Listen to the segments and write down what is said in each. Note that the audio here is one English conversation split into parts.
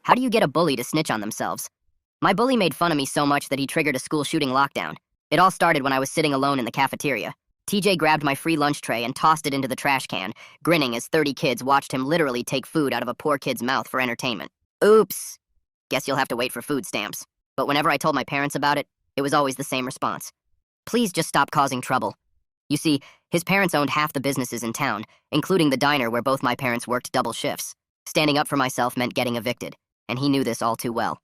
How do you get a bully to snitch on themselves? My bully made fun of me so much that he triggered a school shooting lockdown. It all started when I was sitting alone in the cafeteria. TJ grabbed my free lunch tray and tossed it into the trash can, grinning as 30 kids watched him literally take food out of a poor kid's mouth for entertainment. Oops. Guess you'll have to wait for food stamps. But whenever I told my parents about it, it was always the same response. Please just stop causing trouble. You see, his parents owned half the businesses in town, including the diner where both my parents worked double shifts. Standing up for myself meant getting evicted, and he knew this all too well.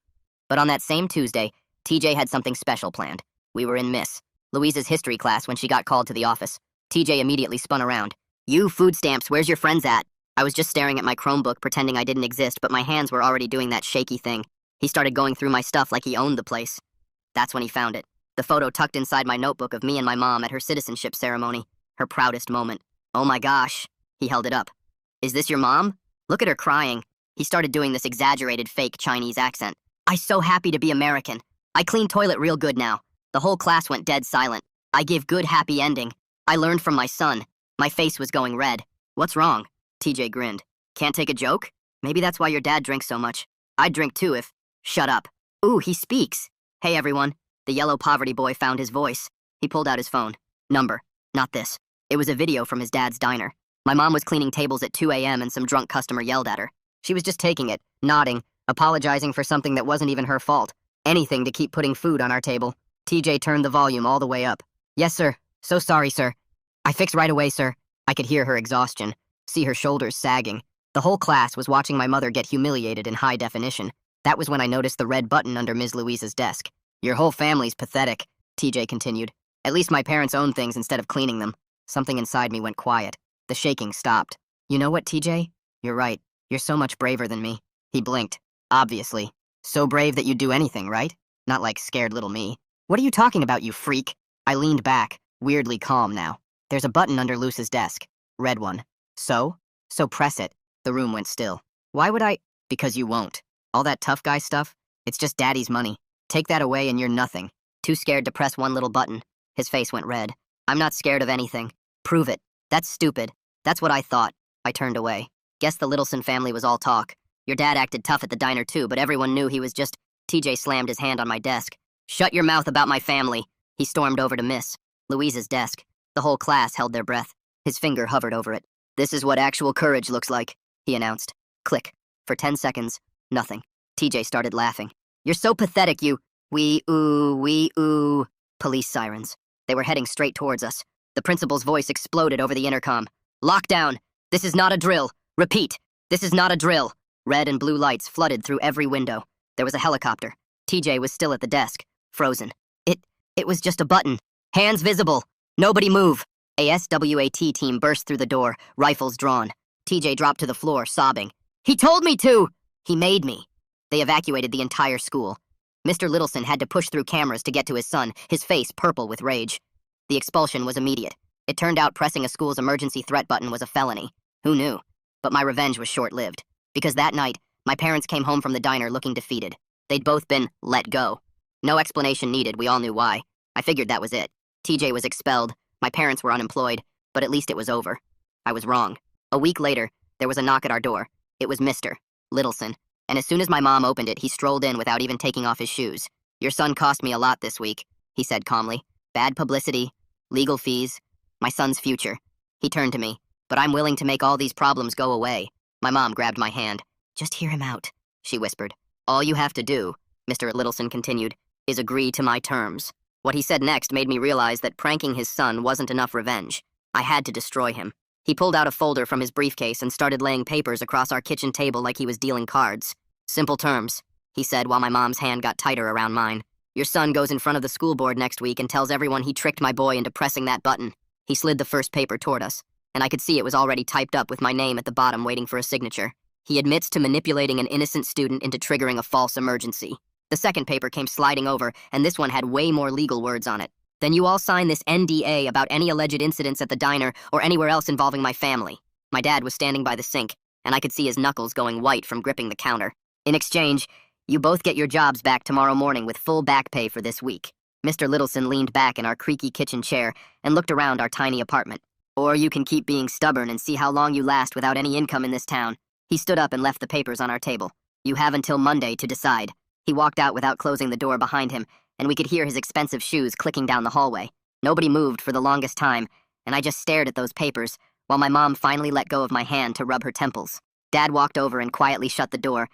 But on that same Tuesday, TJ had something special planned. We were in Miss Louise's history class when she got called to the office. TJ immediately spun around. You, food stamps, where's your friends at? I was just staring at my Chromebook pretending I didn't exist, but my hands were already doing that shaky thing. He started going through my stuff like he owned the place. That's when he found it. The photo tucked inside my notebook of me and my mom at her citizenship ceremony. Her proudest moment. Oh my gosh. He held it up. Is this your mom? Look at her crying. He started doing this exaggerated fake Chinese accent. I'm so happy to be American. I clean toilet real good now. The whole class went dead silent. I give good happy ending. I learned from my son. My face was going red. What's wrong? TJ grinned. Can't take a joke? Maybe that's why your dad drinks so much. I'd drink too if... Shut up. Ooh, he speaks. Hey everyone. The yellow poverty boy found his voice. He pulled out his phone. Number. Not this. It was a video from his dad's diner. My mom was cleaning tables at 2 a.m. and some drunk customer yelled at her. She was just taking it, nodding, apologizing for something that wasn't even her fault. Anything to keep putting food on our table. TJ turned the volume all the way up. Yes, sir. So sorry, sir. I fix right away, sir. I could hear her exhaustion, see her shoulders sagging. The whole class was watching my mother get humiliated in high definition. That was when I noticed the red button under Ms. Louise's desk. Your whole family's pathetic, TJ continued. At least my parents own things instead of cleaning them. Something inside me went quiet. The shaking stopped. You know what, TJ? You're right. You're so much braver than me. He blinked. Obviously. So brave that you'd do anything, right? Not like scared little me. What are you talking about, you freak? I leaned back, weirdly calm now. There's a button under Luce's desk. Red one. So? So press it. The room went still. Why would I? Because you won't. All that tough guy stuff? It's just daddy's money. Take that away and you're nothing. Too scared to press one little button. His face went red. I'm not scared of anything. Prove it. That's stupid. That's what I thought. I turned away. Guess the Littleson family was all talk. Your dad acted tough at the diner too, but everyone knew he was just... TJ slammed his hand on my desk. Shut your mouth about my family. He stormed over to Miss Louise's desk. The whole class held their breath. His finger hovered over it. This is what actual courage looks like, he announced. Click. For 10 seconds, nothing. TJ started laughing. You're so pathetic, you... Wee ooh. Police sirens. They were heading straight towards us. The principal's voice exploded over the intercom. Lockdown! This is not a drill! Repeat! This is not a drill! Red and blue lights flooded through every window. There was a helicopter. TJ was still at the desk, frozen. It was just a button. Hands visible. Nobody move. A SWAT team burst through the door, rifles drawn. TJ dropped to the floor, sobbing. He told me to! He made me. They evacuated the entire school. Mr. Littleson had to push through cameras to get to his son, his face purple with rage. The expulsion was immediate. It turned out pressing a school's emergency threat button was a felony. Who knew? But my revenge was short-lived. Because that night, my parents came home from the diner looking defeated. They'd both been let go. No explanation needed, we all knew why. I figured that was it. TJ was expelled, my parents were unemployed, but at least it was over. I was wrong. A week later, there was a knock at our door. It was Mr. Littleson, and as soon as my mom opened it, he strolled in without even taking off his shoes. Your son cost me a lot this week, he said calmly. Bad publicity, legal fees, my son's future. He turned to me. But I'm willing to make all these problems go away. My mom grabbed my hand. Just hear him out, she whispered. All you have to do, Mr. Littleson continued, is agree to my terms. What he said next made me realize that pranking his son wasn't enough revenge. I had to destroy him. He pulled out a folder from his briefcase and started laying papers across our kitchen table like he was dealing cards. Simple terms, he said while my mom's hand got tighter around mine. Your son goes in front of the school board next week and tells everyone he tricked my boy into pressing that button. He slid the first paper toward us, and I could see it was already typed up with my name at the bottom waiting for a signature. He admits to manipulating an innocent student into triggering a false emergency. The second paper came sliding over, and this one had way more legal words on it. Then you all sign this NDA about any alleged incidents at the diner or anywhere else involving my family. My dad was standing by the sink, and I could see his knuckles going white from gripping the counter. In exchange, you both get your jobs back tomorrow morning with full back pay for this week. Mr. Littleson leaned back in our creaky kitchen chair and looked around our tiny apartment. Or you can keep being stubborn and see how long you last without any income in this town. He stood up and left the papers on our table. You have until Monday to decide. He walked out without closing the door behind him, and we could hear his expensive shoes clicking down the hallway. Nobody moved for the longest time, and I just stared at those papers, while my mom finally let go of my hand to rub her temples. Dad walked over and quietly shut the door,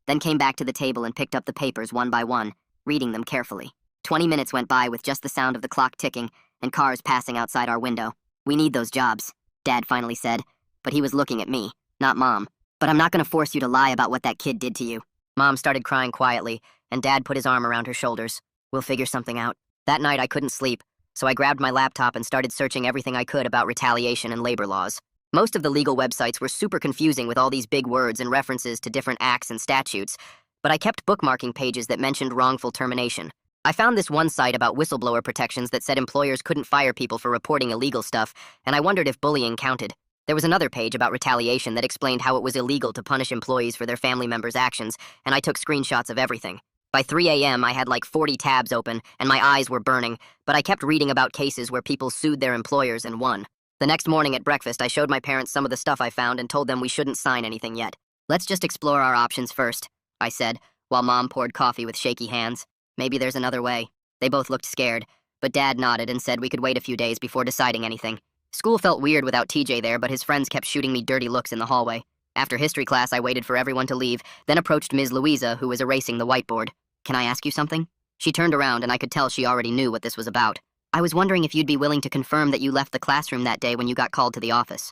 then came back to the table and picked up the papers one by one, reading them carefully. 20 minutes went by with just the sound of the clock ticking and cars passing outside our window. We need those jobs, Dad finally said, but he was looking at me, not Mom. But I'm not going to force you to lie about what that kid did to you. Mom started crying quietly, and Dad put his arm around her shoulders. We'll figure something out. That night I couldn't sleep, so I grabbed my laptop and started searching everything I could about retaliation and labor laws. Most of the legal websites were super confusing with all these big words and references to different acts and statutes, but I kept bookmarking pages that mentioned wrongful termination. I found this one site about whistleblower protections that said employers couldn't fire people for reporting illegal stuff, and I wondered if bullying counted. There was another page about retaliation that explained how it was illegal to punish employees for their family members' actions, and I took screenshots of everything. By 3 a.m., I had like 40 tabs open, and my eyes were burning, but I kept reading about cases where people sued their employers and won. The next morning at breakfast, I showed my parents some of the stuff I found and told them we shouldn't sign anything yet. Let's just explore our options first, I said, while Mom poured coffee with shaky hands. Maybe there's another way. They both looked scared, but Dad nodded and said we could wait a few days before deciding anything. School felt weird without TJ there, but his friends kept shooting me dirty looks in the hallway. After history class, I waited for everyone to leave, then approached Ms. Louisa, who was erasing the whiteboard. Can I ask you something? She turned around, and I could tell she already knew what this was about. I was wondering if you'd be willing to confirm that you left the classroom that day when you got called to the office.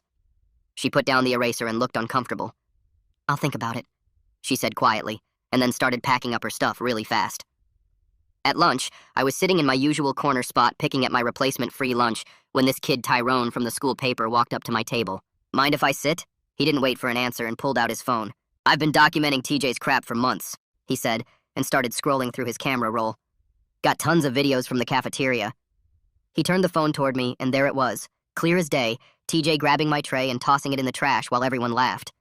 She put down the eraser and looked uncomfortable. I'll think about it, she said quietly, and then started packing up her stuff really fast. At lunch, I was sitting in my usual corner spot picking at my replacement free lunch when this kid Tyrone from the school paper walked up to my table. Mind if I sit? He didn't wait for an answer and pulled out his phone. I've been documenting TJ's crap for months, he said, and started scrolling through his camera roll. Got tons of videos from the cafeteria. He turned the phone toward me, and there it was, clear as day, TJ grabbing my tray and tossing it in the trash while everyone laughed.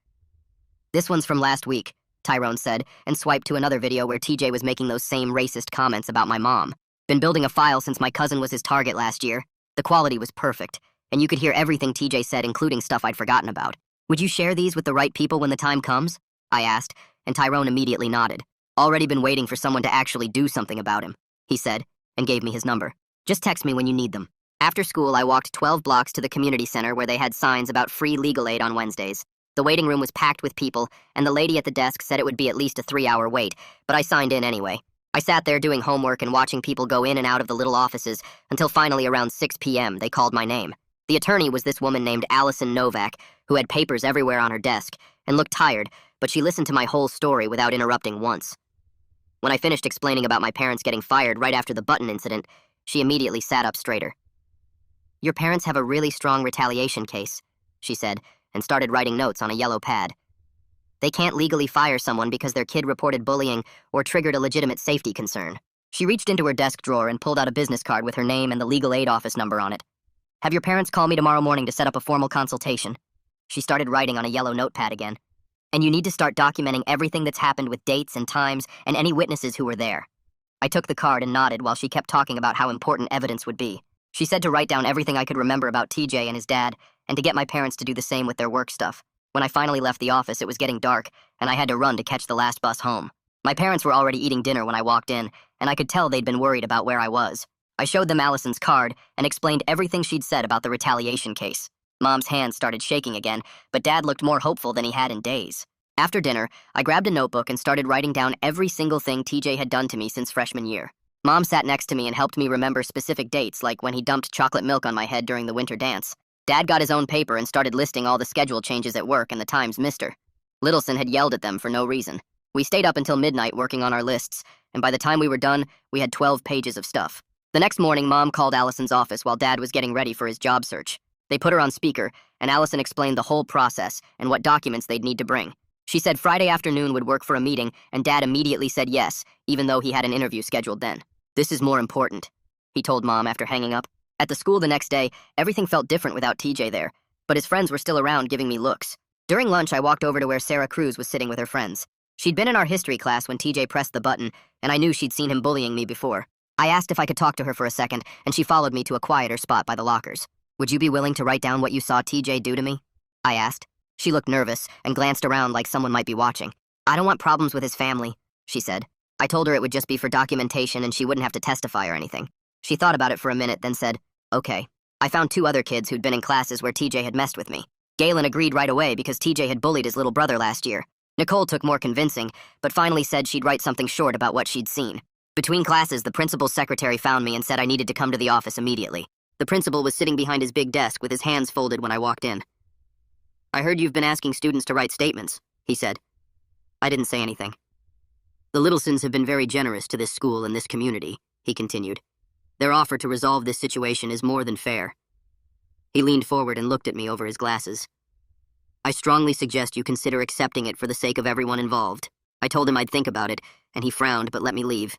This one's from last week, Tyrone said, and swiped to another video where TJ was making those same racist comments about my mom. Been building a file since my cousin was his target last year. The quality was perfect, and you could hear everything TJ said, including stuff I'd forgotten about. Would you share these with the right people when the time comes? I asked, and Tyrone immediately nodded. Already been waiting for someone to actually do something about him, he said, and gave me his number. Just text me when you need them. After school, I walked 12 blocks to the community center where they had signs about free legal aid on Wednesdays. The waiting room was packed with people, and the lady at the desk said it would be at least a 3-hour wait, but I signed in anyway. I sat there doing homework and watching people go in and out of the little offices until finally around 6 p.m. they called my name. The attorney was this woman named Allison Novak, who had papers everywhere on her desk and looked tired, but she listened to my whole story without interrupting once. When I finished explaining about my parents getting fired right after the button incident, she immediately sat up straighter. Your parents have a really strong retaliation case, she said, and started writing notes on a yellow pad. They can't legally fire someone because their kid reported bullying or triggered a legitimate safety concern. She reached into her desk drawer and pulled out a business card with her name and the legal aid office number on it. Have your parents call me tomorrow morning to set up a formal consultation. She started writing on a yellow notepad again. And you need to start documenting everything that's happened with dates and times and any witnesses who were there. I took the card and nodded while she kept talking about how important evidence would be. She said to write down everything I could remember about TJ and his dad, and to get my parents to do the same with their work stuff. When I finally left the office, it was getting dark, and I had to run to catch the last bus home. My parents were already eating dinner when I walked in, and I could tell they'd been worried about where I was. I showed them Allison's card and explained everything she'd said about the retaliation case. Mom's hands started shaking again, but Dad looked more hopeful than he had in days. After dinner, I grabbed a notebook and started writing down every single thing TJ had done to me since freshman year. Mom sat next to me and helped me remember specific dates, like when he dumped chocolate milk on my head during the winter dance. Dad got his own paper and started listing all the schedule changes at work and the times missed her. Littleson had yelled at them for no reason. We stayed up until midnight working on our lists, and by the time we were done, we had 12 pages of stuff. The next morning, Mom called Allison's office while Dad was getting ready for his job search. They put her on speaker, and Allison explained the whole process and what documents they'd need to bring. She said Friday afternoon would work for a meeting, and Dad immediately said yes, even though he had an interview scheduled then. This is more important, he told Mom after hanging up. At the school the next day, everything felt different without TJ there, but his friends were still around giving me looks. During lunch, I walked over to where Sarah Cruz was sitting with her friends. She'd been in our history class when TJ pressed the button, and I knew she'd seen him bullying me before. I asked if I could talk to her for a second, and she followed me to a quieter spot by the lockers. Would you be willing to write down what you saw TJ do to me? I asked. She looked nervous and glanced around like someone might be watching. I don't want problems with his family, she said. I told her it would just be for documentation and she wouldn't have to testify or anything. She thought about it for a minute, then said, okay. I found 2 other kids who'd been in classes where TJ had messed with me. Galen agreed right away because TJ had bullied his little brother last year. Nicole took more convincing, but finally said she'd write something short about what she'd seen. Between classes, the principal's secretary found me and said I needed to come to the office immediately. The principal was sitting behind his big desk with his hands folded when I walked in. I heard you've been asking students to write statements, he said. I didn't say anything. The Littlesons have been very generous to this school and this community, he continued. Their offer to resolve this situation is more than fair. He leaned forward and looked at me over his glasses. I strongly suggest you consider accepting it for the sake of everyone involved. I told him I'd think about it, and he frowned but let me leave.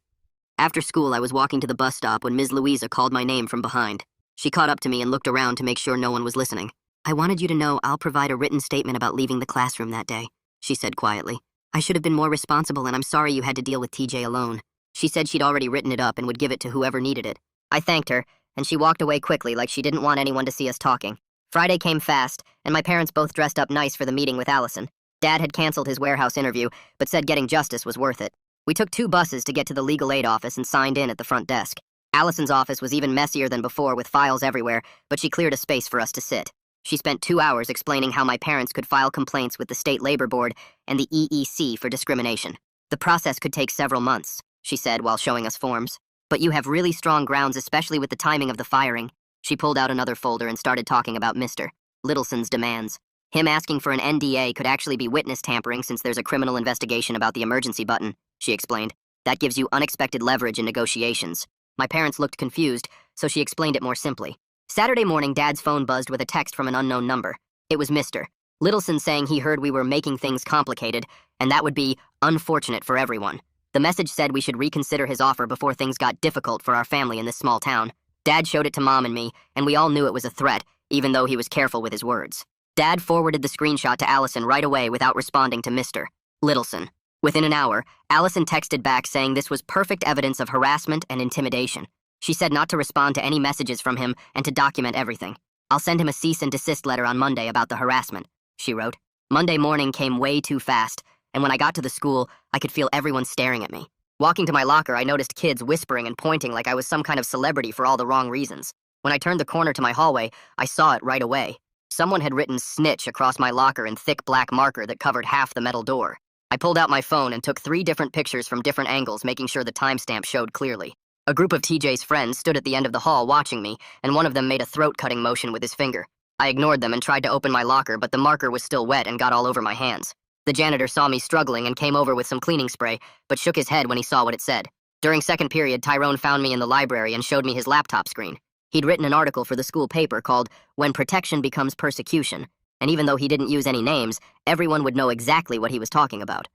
After school, I was walking to the bus stop when Ms. Louisa called my name from behind. She caught up to me and looked around to make sure no one was listening. I wanted you to know I'll provide a written statement about leaving the classroom that day, she said quietly. I should have been more responsible and I'm sorry you had to deal with TJ alone. She said she'd already written it up and would give it to whoever needed it. I thanked her, and she walked away quickly like she didn't want anyone to see us talking. Friday came fast, and my parents both dressed up nice for the meeting with Allison. Dad had canceled his warehouse interview, but said getting justice was worth it. We took 2 buses to get to the legal aid office and signed in at the front desk. Allison's office was even messier than before with files everywhere, but she cleared a space for us to sit. She spent 2 hours explaining how my parents could file complaints with the State Labor Board and the EEC for discrimination. The process could take several months, she said while showing us forms. But you have really strong grounds, especially with the timing of the firing. She pulled out another folder and started talking about Mr. Littleson's demands. Him asking for an NDA could actually be witness tampering since there's a criminal investigation about the emergency button, she explained. That gives you unexpected leverage in negotiations. My parents looked confused, so she explained it more simply. Saturday morning, Dad's phone buzzed with a text from an unknown number. It was Mr. Littleson saying he heard we were making things complicated, and that would be unfortunate for everyone. The message said we should reconsider his offer before things got difficult for our family in this small town. Dad showed it to Mom and me, and we all knew it was a threat, even though he was careful with his words. Dad forwarded the screenshot to Allison right away without responding to Mr. Littleson. Within an hour, Allison texted back saying this was perfect evidence of harassment and intimidation. She said not to respond to any messages from him and to document everything. I'll send him a cease and desist letter on Monday about the harassment, she wrote. Monday morning came way too fast, and when I got to the school, I could feel everyone staring at me. Walking to my locker, I noticed kids whispering and pointing like I was some kind of celebrity for all the wrong reasons. When I turned the corner to my hallway, I saw it right away. Someone had written snitch across my locker in thick black marker that covered half the metal door. I pulled out my phone and took 3 different pictures from different angles, making sure the timestamp showed clearly. A group of TJ's friends stood at the end of the hall watching me, and one of them made a throat-cutting motion with his finger. I ignored them and tried to open my locker, but the marker was still wet and got all over my hands. The janitor saw me struggling and came over with some cleaning spray, but shook his head when he saw what it said. During second period, Tyrone found me in the library and showed me his laptop screen. He'd written an article for the school paper called When Protection Becomes Persecution, and even though he didn't use any names, everyone would know exactly what he was talking about.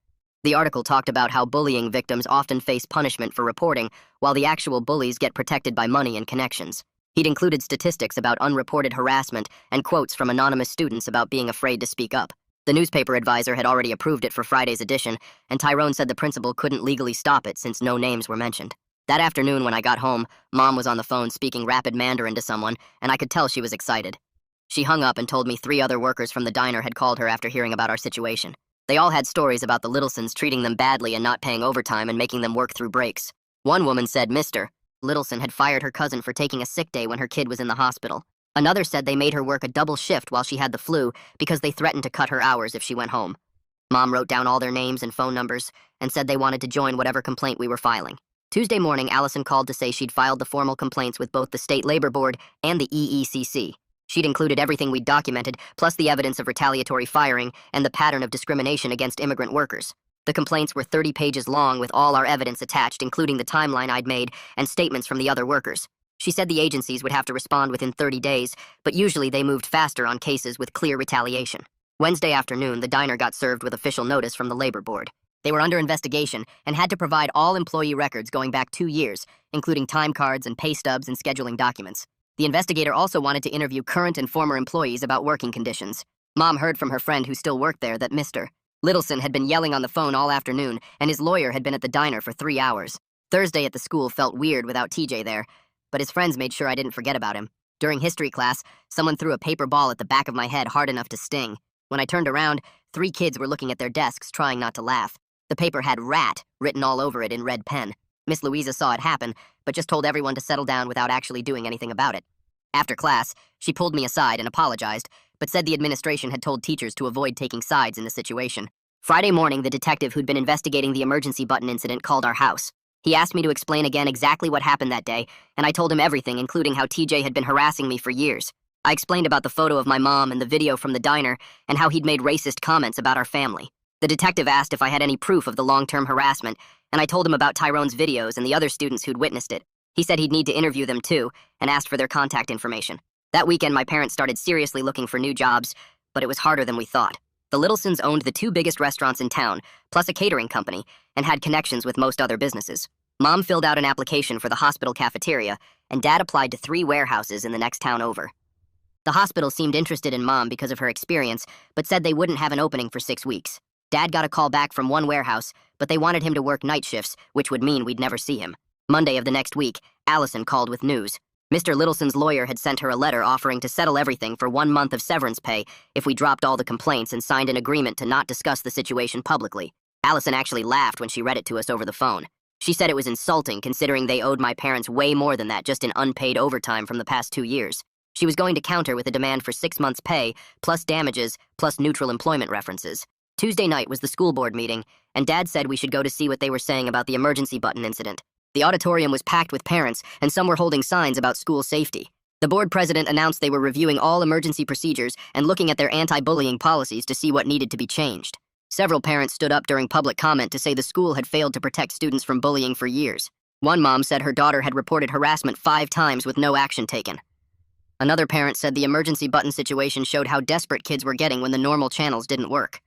The article talked about how bullying victims often face punishment for reporting, while the actual bullies get protected by money and connections. He'd included statistics about unreported harassment and quotes from anonymous students about being afraid to speak up. The newspaper advisor had already approved it for Friday's edition, and Tyrone said the principal couldn't legally stop it since no names were mentioned. That afternoon when I got home, Mom was on the phone speaking rapid Mandarin to someone, and I could tell she was excited. She hung up and told me 3 other workers from the diner had called her after hearing about our situation. They all had stories about the Littlesons treating them badly and not paying overtime and making them work through breaks. One woman said Mr. Littleson had fired her cousin for taking a sick day when her kid was in the hospital. Another said they made her work a double shift while she had the flu because they threatened to cut her hours if she went home. Mom wrote down all their names and phone numbers and said they wanted to join whatever complaint we were filing. Tuesday morning, Allison called to say she'd filed the formal complaints with both the State Labor Board and the EECC. She'd included everything we'd documented, plus the evidence of retaliatory firing and the pattern of discrimination against immigrant workers. The complaints were 30 pages long with all our evidence attached, including the timeline I'd made and statements from the other workers. She said the agencies would have to respond within 30 days, but usually they moved faster on cases with clear retaliation. Wednesday afternoon, the diner got served with official notice from the Labor Board. They were under investigation and had to provide all employee records going back 2 years, including time cards and pay stubs and scheduling documents. The investigator also wanted to interview current and former employees about working conditions. Mom heard from her friend who still worked there that Mr. Littleson had been yelling on the phone all afternoon, and his lawyer had been at the diner for 3 hours. Thursday at the school felt weird without TJ there, but his friends made sure I didn't forget about him. During history class, someone threw a paper ball at the back of my head hard enough to sting. When I turned around, 3 kids were looking at their desks, trying not to laugh. The paper had "rat" written all over it in red pen. Miss Louisa saw it happen, but just told everyone to settle down without actually doing anything about it. After class, she pulled me aside and apologized, but said the administration had told teachers to avoid taking sides in the situation. Friday morning, the detective who'd been investigating the emergency button incident called our house. He asked me to explain again exactly what happened that day, and I told him everything, including how TJ had been harassing me for years. I explained about the photo of my mom and the video from the diner, and how he'd made racist comments about our family. The detective asked if I had any proof of the long-term harassment, and I told him about Tyrone's videos and the other students who'd witnessed it. He said he'd need to interview them too, and asked for their contact information. That weekend, my parents started seriously looking for new jobs, but it was harder than we thought. The Littlesons owned the 2 biggest restaurants in town, plus a catering company, and had connections with most other businesses. Mom filled out an application for the hospital cafeteria, and Dad applied to 3 warehouses in the next town over. The hospital seemed interested in Mom because of her experience, but said they wouldn't have an opening for 6 weeks. Dad got a call back from one warehouse, but they wanted him to work night shifts, which would mean we'd never see him. Monday of the next week, Allison called with news. Mr. Littleson's lawyer had sent her a letter offering to settle everything for 1 month of severance pay if we dropped all the complaints and signed an agreement to not discuss the situation publicly. Allison actually laughed when she read it to us over the phone. She said it was insulting considering they owed my parents way more than that just in unpaid overtime from the past 2 years. She was going to counter with a demand for 6 months' pay, plus damages, plus neutral employment references. Tuesday night was the school board meeting, and Dad said we should go to see what they were saying about the emergency button incident. The auditorium was packed with parents, and some were holding signs about school safety. The board president announced they were reviewing all emergency procedures and looking at their anti-bullying policies to see what needed to be changed. Several parents stood up during public comment to say the school had failed to protect students from bullying for years. One mom said her daughter had reported harassment 5 times with no action taken. Another parent said the emergency button situation showed how desperate kids were getting when the normal channels didn't work.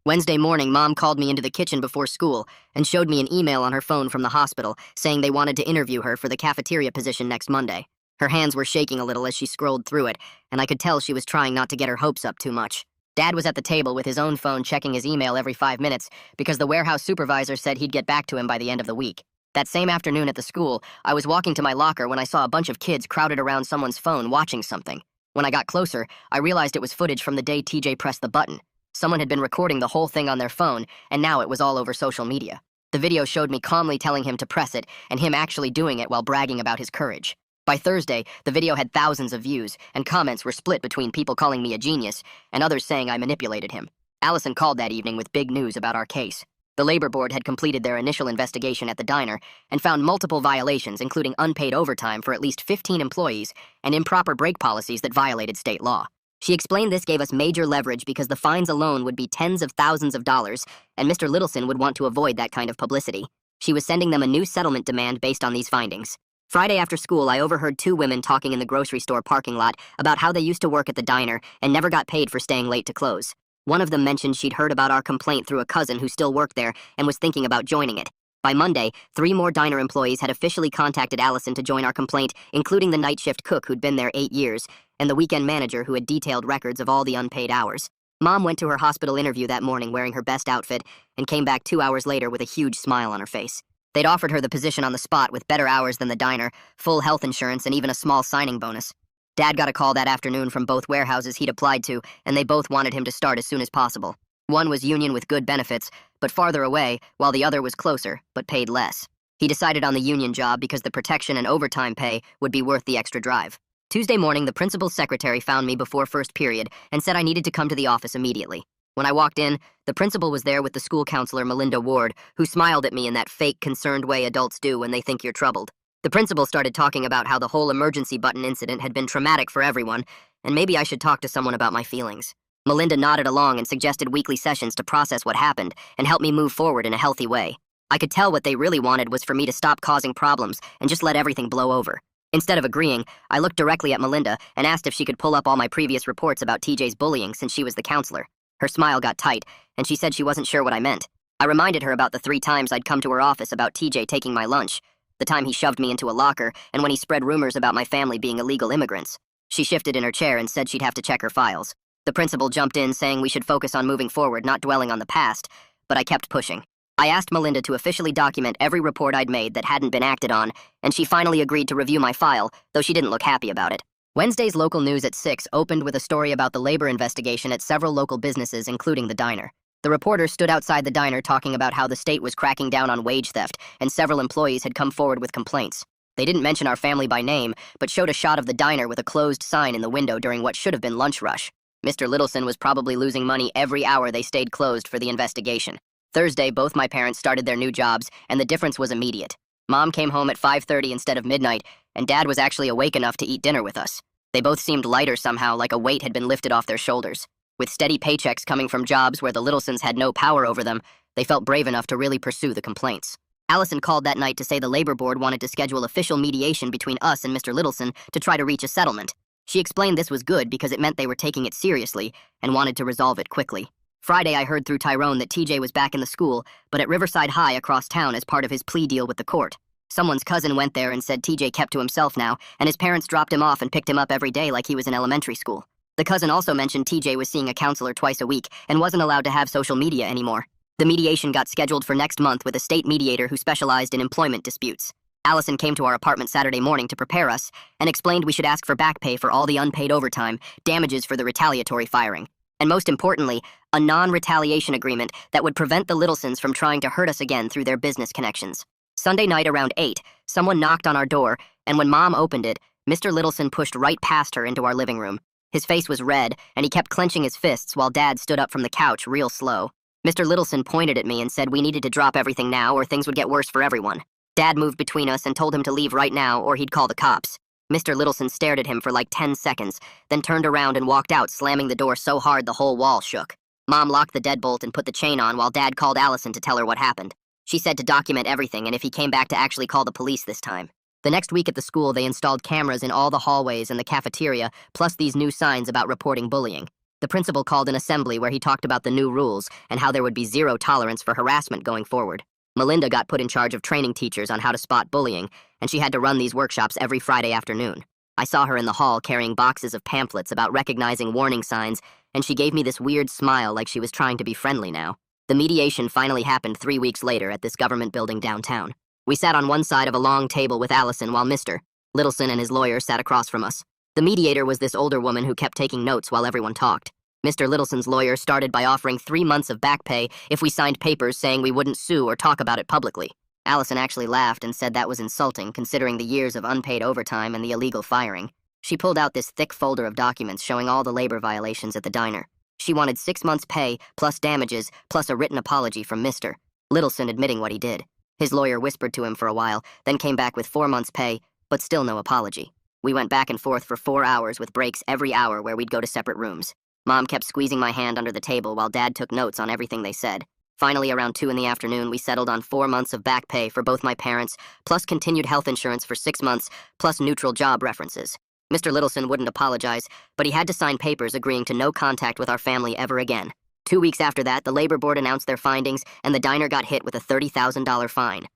Wednesday morning, Mom called me into the kitchen before school and showed me an email on her phone from the hospital saying they wanted to interview her for the cafeteria position next Monday. Her hands were shaking a little as she scrolled through it, and I could tell she was trying not to get her hopes up too much. Dad was at the table with his own phone checking his email every 5 minutes because the warehouse supervisor said he'd get back to him by the end of the week. That same afternoon at the school, I was walking to my locker when I saw a bunch of kids crowded around someone's phone watching something. When I got closer, I realized it was footage from the day TJ pressed the button. Someone had been recording the whole thing on their phone, and now it was all over social media. The video showed me calmly telling him to press it, and him actually doing it while bragging about his courage. By Thursday, the video had thousands of views, and comments were split between people calling me a genius and others saying I manipulated him. Allison called that evening with big news about our case. The labor board had completed their initial investigation at the diner and found multiple violations, including unpaid overtime for at least 15 employees and improper break policies that violated state law. She explained this gave us major leverage because the fines alone would be tens of thousands of dollars, and Mr. Littleson would want to avoid that kind of publicity. She was sending them a new settlement demand based on these findings. Friday after school, I overheard 2 women talking in the grocery store parking lot about how they used to work at the diner and never got paid for staying late to close. One of them mentioned she'd heard about our complaint through a cousin who still worked there and was thinking about joining it. By Monday, 3 more diner employees had officially contacted Allison to join our complaint, including the night shift cook who'd been there 8 years, and the weekend manager who had detailed records of all the unpaid hours. Mom went to her hospital interview that morning wearing her best outfit and came back 2 hours later with a huge smile on her face. They'd offered her the position on the spot with better hours than the diner, full health insurance, and even a small signing bonus. Dad got a call that afternoon from both warehouses he'd applied to, and they both wanted him to start as soon as possible. One was union with good benefits, but farther away, while the other was closer, but paid less. He decided on the union job because the protection and overtime pay would be worth the extra drive. Tuesday morning, the principal's secretary found me before first period and said I needed to come to the office immediately. When I walked in, the principal was there with the school counselor, Melinda Ward, who smiled at me in that fake, concerned way adults do when they think you're troubled. The principal started talking about how the whole emergency button incident had been traumatic for everyone, and maybe I should talk to someone about my feelings. Melinda nodded along and suggested weekly sessions to process what happened and help me move forward in a healthy way. I could tell what they really wanted was for me to stop causing problems and just let everything blow over. Instead of agreeing, I looked directly at Melinda and asked if she could pull up all my previous reports about TJ's bullying since she was the counselor. Her smile got tight, and she said she wasn't sure what I meant. I reminded her about the 3 times I'd come to her office about TJ taking my lunch, the time he shoved me into a locker, and when he spread rumors about my family being illegal immigrants. She shifted in her chair and said she'd have to check her files. The principal jumped in saying we should focus on moving forward, not dwelling on the past, but I kept pushing. I asked Melinda to officially document every report I'd made that hadn't been acted on, and she finally agreed to review my file, though she didn't look happy about it. Wednesday's local news at 6 opened with a story about the labor investigation at several local businesses, including the diner. The reporter stood outside the diner talking about how the state was cracking down on wage theft, and several employees had come forward with complaints. They didn't mention our family by name, but showed a shot of the diner with a closed sign in the window during what should have been lunch rush. Mr. Littleson was probably losing money every hour they stayed closed for the investigation. Thursday, both my parents started their new jobs, and the difference was immediate. Mom came home at 5:30 instead of midnight, and Dad was actually awake enough to eat dinner with us. They both seemed lighter somehow, like a weight had been lifted off their shoulders. With steady paychecks coming from jobs where the Littlesons had no power over them, they felt brave enough to really pursue the complaints. Allison called that night to say the labor board wanted to schedule official mediation between us and Mr. Littleson to try to reach a settlement. She explained this was good because it meant they were taking it seriously and wanted to resolve it quickly. Friday, I heard through Tyrone that TJ was back in the school, but at Riverside High across town as part of his plea deal with the court. Someone's cousin went there and said TJ kept to himself now, and his parents dropped him off and picked him up every day like he was in elementary school. The cousin also mentioned TJ was seeing a counselor twice a week and wasn't allowed to have social media anymore. The mediation got scheduled for next month with a state mediator who specialized in employment disputes. Allison came to our apartment Saturday morning to prepare us and explained we should ask for back pay for all the unpaid overtime, damages for the retaliatory firing, and most importantly, a non-retaliation agreement that would prevent the Littlesons from trying to hurt us again through their business connections. Sunday night around 8, someone knocked on our door, and when Mom opened it, Mr. Littleson pushed right past her into our living room. His face was red, and he kept clenching his fists while Dad stood up from the couch real slow. Mr. Littleson pointed at me and said we needed to drop everything now or things would get worse for everyone. Dad moved between us and told him to leave right now or he'd call the cops. Mr. Littleson stared at him for like 10 seconds, then turned around and walked out, slamming the door so hard the whole wall shook. Mom locked the deadbolt and put the chain on while Dad called Allison to tell her what happened. She said to document everything and if he came back to actually call the police this time. The next week at the school, they installed cameras in all the hallways and the cafeteria, plus these new signs about reporting bullying. The principal called an assembly where he talked about the new rules and how there would be zero tolerance for harassment going forward. Melinda got put in charge of training teachers on how to spot bullying, and she had to run these workshops every Friday afternoon. I saw her in the hall carrying boxes of pamphlets about recognizing warning signs, and she gave me this weird smile like she was trying to be friendly now. The mediation finally happened 3 weeks later at this government building downtown. We sat on one side of a long table with Allison while Mr. Littleson and his lawyer sat across from us. The mediator was this older woman who kept taking notes while everyone talked. Mr. Littleson's lawyer started by offering 3 months of back pay if we signed papers saying we wouldn't sue or talk about it publicly. Allison actually laughed and said that was insulting considering the years of unpaid overtime and the illegal firing. She pulled out this thick folder of documents showing all the labor violations at the diner. She wanted 6 months' pay, plus damages, plus a written apology from Mr. Littleson admitting what he did. His lawyer whispered to him for a while, then came back with 4 months' pay, but still no apology. We went back and forth for 4 hours with breaks every hour where we'd go to separate rooms. Mom kept squeezing my hand under the table while Dad took notes on everything they said. Finally, around 2 in the afternoon, we settled on 4 months of back pay for both my parents, plus continued health insurance for 6 months, plus neutral job references. Mr. Littleson wouldn't apologize, but he had to sign papers agreeing to no contact with our family ever again. 2 weeks after that, the labor board announced their findings, and the diner got hit with a $30,000 fine.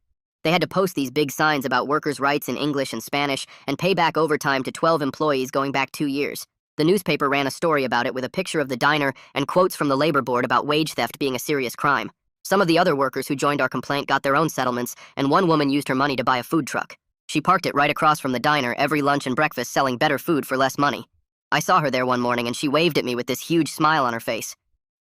They had to post these big signs about workers' rights in English and Spanish and pay back overtime to 12 employees going back 2 years. The newspaper ran a story about it with a picture of the diner and quotes from the labor board about wage theft being a serious crime. Some of the other workers who joined our complaint got their own settlements, and one woman used her money to buy a food truck. She parked it right across from the diner every lunch and breakfast, selling better food for less money. I saw her there one morning and she waved at me with this huge smile on her face.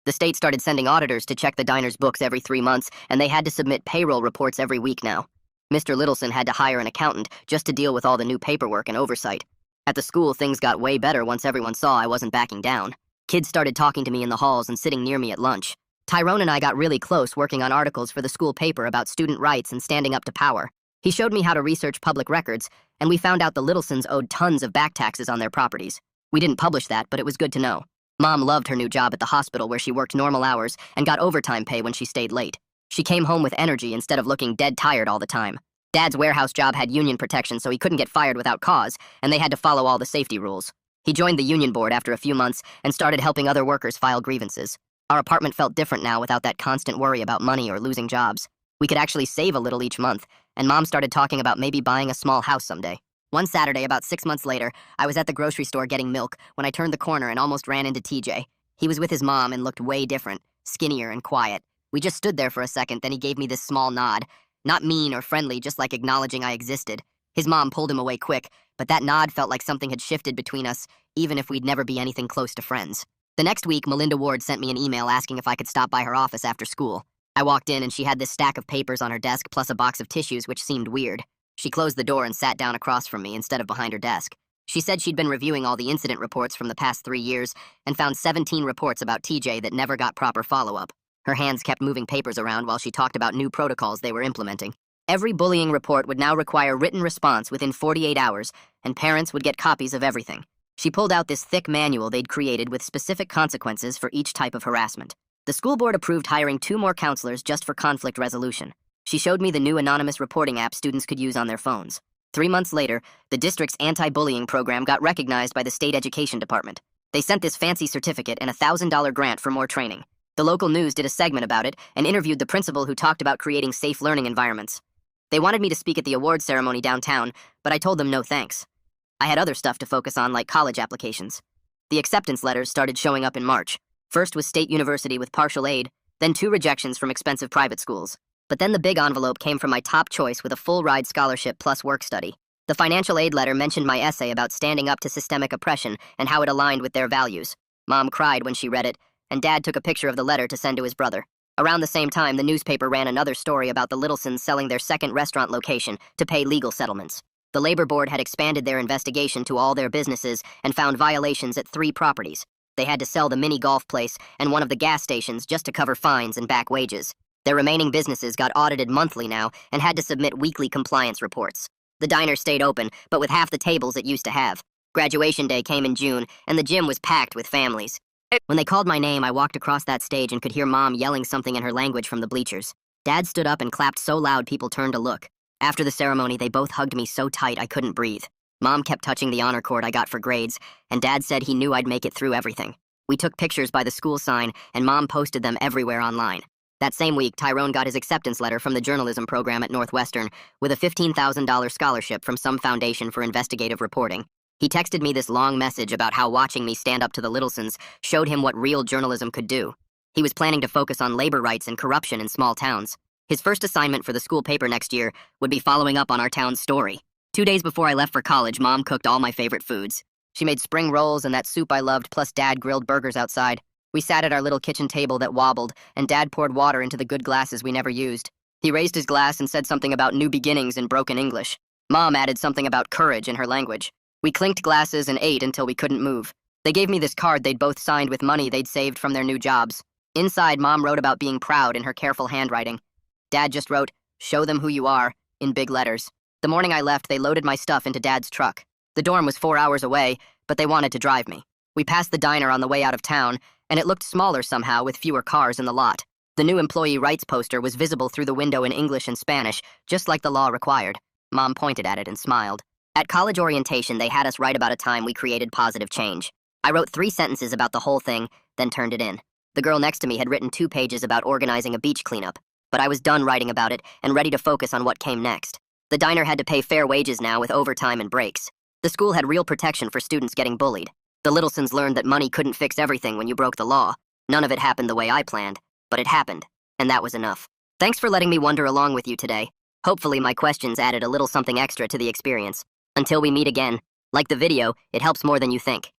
The state started sending auditors to check the diner's books every 3 months, and they had to submit payroll reports every week now. Mr. Littleson had to hire an accountant just to deal with all the new paperwork and oversight. At the school, things got way better once everyone saw I wasn't backing down. Kids started talking to me in the halls and sitting near me at lunch. Tyrone and I got really close working on articles for the school paper about student rights and standing up to power. He showed me how to research public records, and we found out the Littlesons owed tons of back taxes on their properties. We didn't publish that, but it was good to know. Mom loved her new job at the hospital where she worked normal hours and got overtime pay when she stayed late. She came home with energy instead of looking dead tired all the time. Dad's warehouse job had union protection, so he couldn't get fired without cause, and they had to follow all the safety rules. He joined the union board after a few months and started helping other workers file grievances. Our apartment felt different now without that constant worry about money or losing jobs. We could actually save a little each month, and Mom started talking about maybe buying a small house someday. One Saturday, about 6 months later, I was at the grocery store getting milk when I turned the corner and almost ran into TJ. He was with his mom and looked way different, skinnier and quiet. We just stood there for a second, then he gave me this small nod. Not mean or friendly, just like acknowledging I existed. His mom pulled him away quick, but that nod felt like something had shifted between us, even if we'd never be anything close to friends. The next week, Melinda Ward sent me an email asking if I could stop by her office after school. I walked in and she had this stack of papers on her desk plus a box of tissues, which seemed weird. She closed the door and sat down across from me instead of behind her desk. She said she'd been reviewing all the incident reports from the past 3 years and found 17 reports about TJ that never got proper follow-up. Her hands kept moving papers around while she talked about new protocols they were implementing. Every bullying report would now require written response within 48 hours, and parents would get copies of everything. She pulled out this thick manual they'd created with specific consequences for each type of harassment. The school board approved hiring 2 more counselors just for conflict resolution. She showed me the new anonymous reporting app students could use on their phones. 3 months later, the district's anti-bullying program got recognized by the state education department. They sent this fancy certificate and a $1,000 grant for more training. The local news did a segment about it and interviewed the principal who talked about creating safe learning environments. They wanted me to speak at the awards ceremony downtown, but I told them no thanks. I had other stuff to focus on, like college applications. The acceptance letters started showing up in March. First was State University with partial aid, then 2 rejections from expensive private schools. But then the big envelope came from my top choice with a full-ride scholarship plus work study. The financial aid letter mentioned my essay about standing up to systemic oppression and how it aligned with their values. Mom cried when she read it, and Dad took a picture of the letter to send to his brother. Around the same time, the newspaper ran another story about the Littlesons selling their second restaurant location to pay legal settlements. The labor board had expanded their investigation to all their businesses and found violations at 3 properties. They had to sell the mini golf place and one of the gas stations just to cover fines and back wages. Their remaining businesses got audited monthly now and had to submit weekly compliance reports. The diner stayed open, but with half the tables it used to have. Graduation day came in June, and the gym was packed with families. When they called my name, I walked across that stage and could hear Mom yelling something in her language from the bleachers. Dad stood up and clapped so loud people turned to look. After the ceremony, they both hugged me so tight I couldn't breathe. Mom kept touching the honor cord I got for grades, and Dad said he knew I'd make it through everything. We took pictures by the school sign, and Mom posted them everywhere online. That same week, Tyrone got his acceptance letter from the journalism program at Northwestern with a $15,000 scholarship from some foundation for investigative reporting. He texted me this long message about how watching me stand up to the Littlesons showed him what real journalism could do. He was planning to focus on labor rights and corruption in small towns. His first assignment for the school paper next year would be following up on our town's story. 2 days before I left for college, Mom cooked all my favorite foods. She made spring rolls and that soup I loved, plus Dad grilled burgers outside. We sat at our little kitchen table that wobbled, and Dad poured water into the good glasses we never used. He raised his glass and said something about new beginnings in broken English. Mom added something about courage in her language. We clinked glasses and ate until we couldn't move. They gave me this card they'd both signed with money they'd saved from their new jobs. Inside, Mom wrote about being proud in her careful handwriting. Dad just wrote, "Show them who you are," in big letters. The morning I left, they loaded my stuff into Dad's truck. The dorm was 4 hours away, but they wanted to drive me. We passed the diner on the way out of town, and it looked smaller somehow with fewer cars in the lot. The new employee rights poster was visible through the window in English and Spanish, just like the law required. Mom pointed at it and smiled. At college orientation, they had us write about a time we created positive change. I wrote 3 sentences about the whole thing, then turned it in. The girl next to me had written 2 pages about organizing a beach cleanup, but I was done writing about it and ready to focus on what came next. The diner had to pay fair wages now with overtime and breaks. The school had real protection for students getting bullied. The Littlesons learned that money couldn't fix everything when you broke the law. None of it happened the way I planned, but it happened, and that was enough. Thanks for letting me wonder along with you today. Hopefully my questions added a little something extra to the experience. Until we meet again, like the video, it helps more than you think.